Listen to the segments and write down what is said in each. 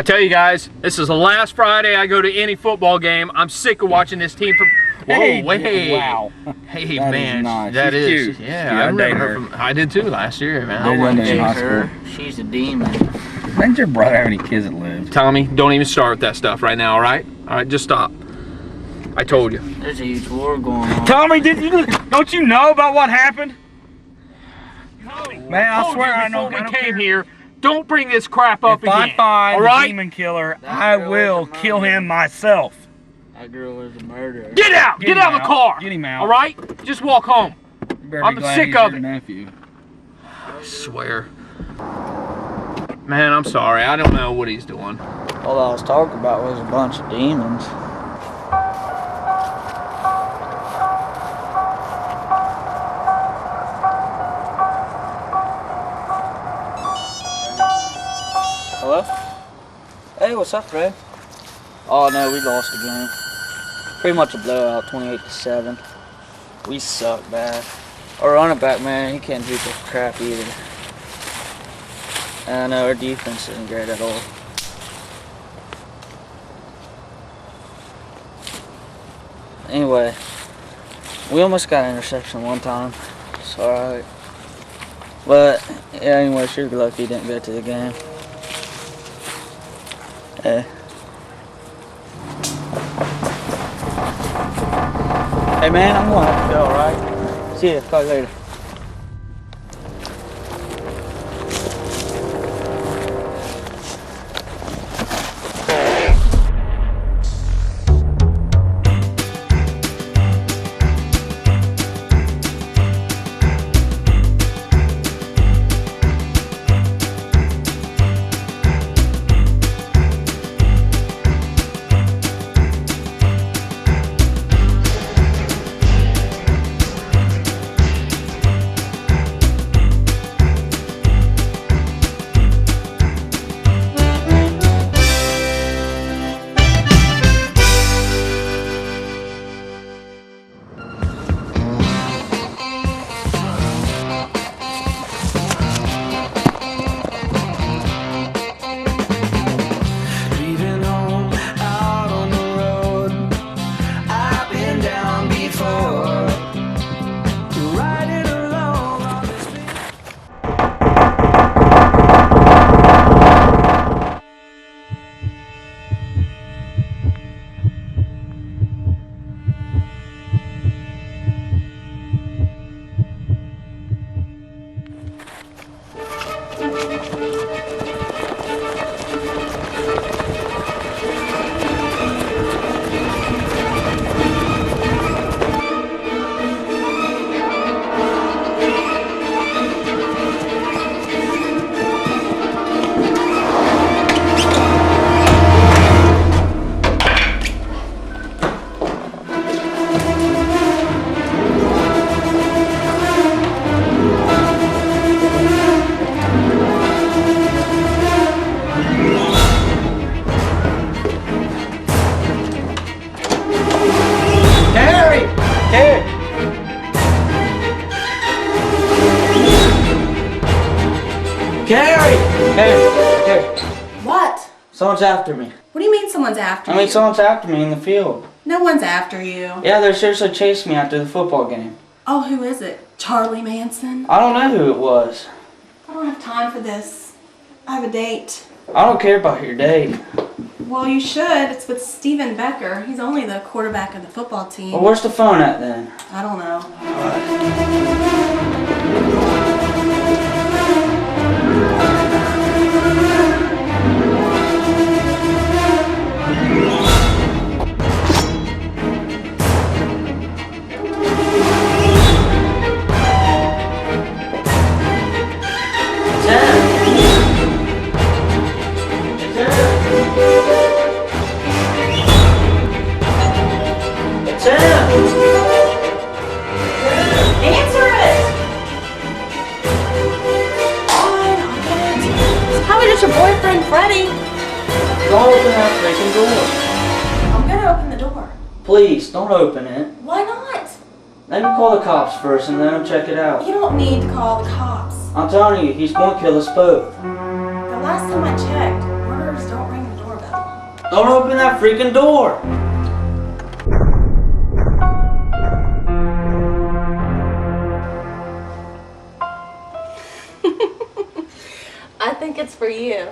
tell you guys, this is the last Friday I go to any football game. I'm sick of watching this team. Whoa, hey, wait. wow. Hey, that man. Is nice. That She's is. cute. Yeah, I remember her from. I did too last year, man. I want to in high date her. school. She's a demon. Doesn't your brother have any kids that live? Tommy, don't even start with that stuff right now, all right? All right, just stop. I told you. There's a huge war going on. Tommy, don't you know about what happened? Man, I told swear you I know. before we came here. Don't bring this crap up If again. I find all the right? demon killer, That I girl will was a kill murderer. him myself. That girl was a murderer. Get out! Get him out of the car! Get him out. All right? Just walk home. You better I'm be glad sick he's of your it. nephew. I swear. Man, I'm sorry. I don't know what he's doing. All I was talking about was a bunch of demons. Hello? Hey, what's up, Ray? Oh no, we lost the game. Pretty much a blowout, 28-7. We suck bad. Our running back, man, he can't do for crap either. And our defense isn't great at all. Anyway, we almost got an interception one time. It's alright. But, yeah, anyway, sure lucky he didn't get to the game. Yeah. Hey man, I'm gonna have to go, alright? See ya, call you later. Hey! What? Someone's after me. What do you mean someone's after you? I mean, someone's after me in the field. No one's after you. Yeah, they're seriously chasing me after the football game. Oh, who is it? Charlie Manson? I don't know who it was. I don't have time for this. I have a date. I don't care about your date. Well, you should. It's with Steven Becker. He's only the quarterback of the football team. Well, where's the phone at then? I don't know. Answer it! Fine, I'll get it. It's probably just your boyfriend, Freddie. Don't open that freaking door. I'm gonna open the door. Please, don't open it. Why not? Let me call the cops first and let them check it out. You don't need to call the cops. I'm telling you, he's going to kill us both. The last time I checked, murderers don't ring the Don't open that freaking door. I think it's for you.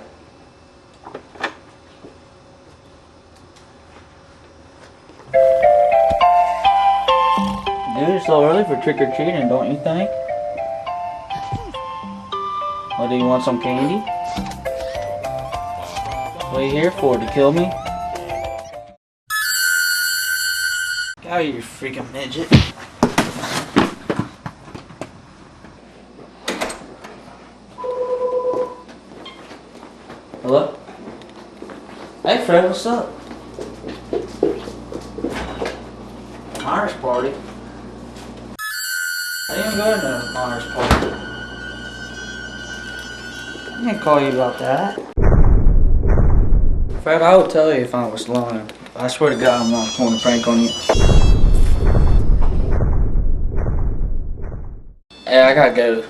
Dude, it's so early for trick-or-treating, don't you think? Well, do you want some candy? What are you here for, to kill me? Get out of here, you freaking midget. Hello? Hey Fred, what's up? Myers party? I didn't go to the Myers party. I didn't call you about that. Fred, I would tell you if I was lying. I swear to God I'm not pulling a prank on you. Hey, I gotta go.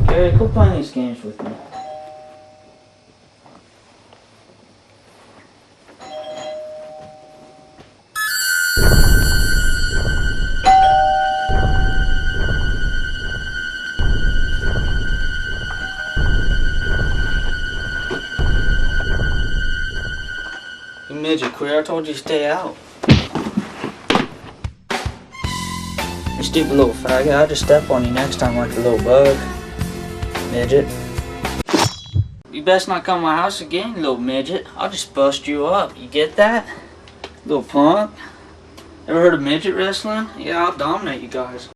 Gary, quit playing these games with me. You midget queer, I told you to stay out. You stupid little faggot, I'll just step on you next time like a little bug. Midget. You best not come to my house again, little midget. I'll just bust you up. You get that? Little punk? Ever heard of midget wrestling? Yeah, I'll dominate you guys.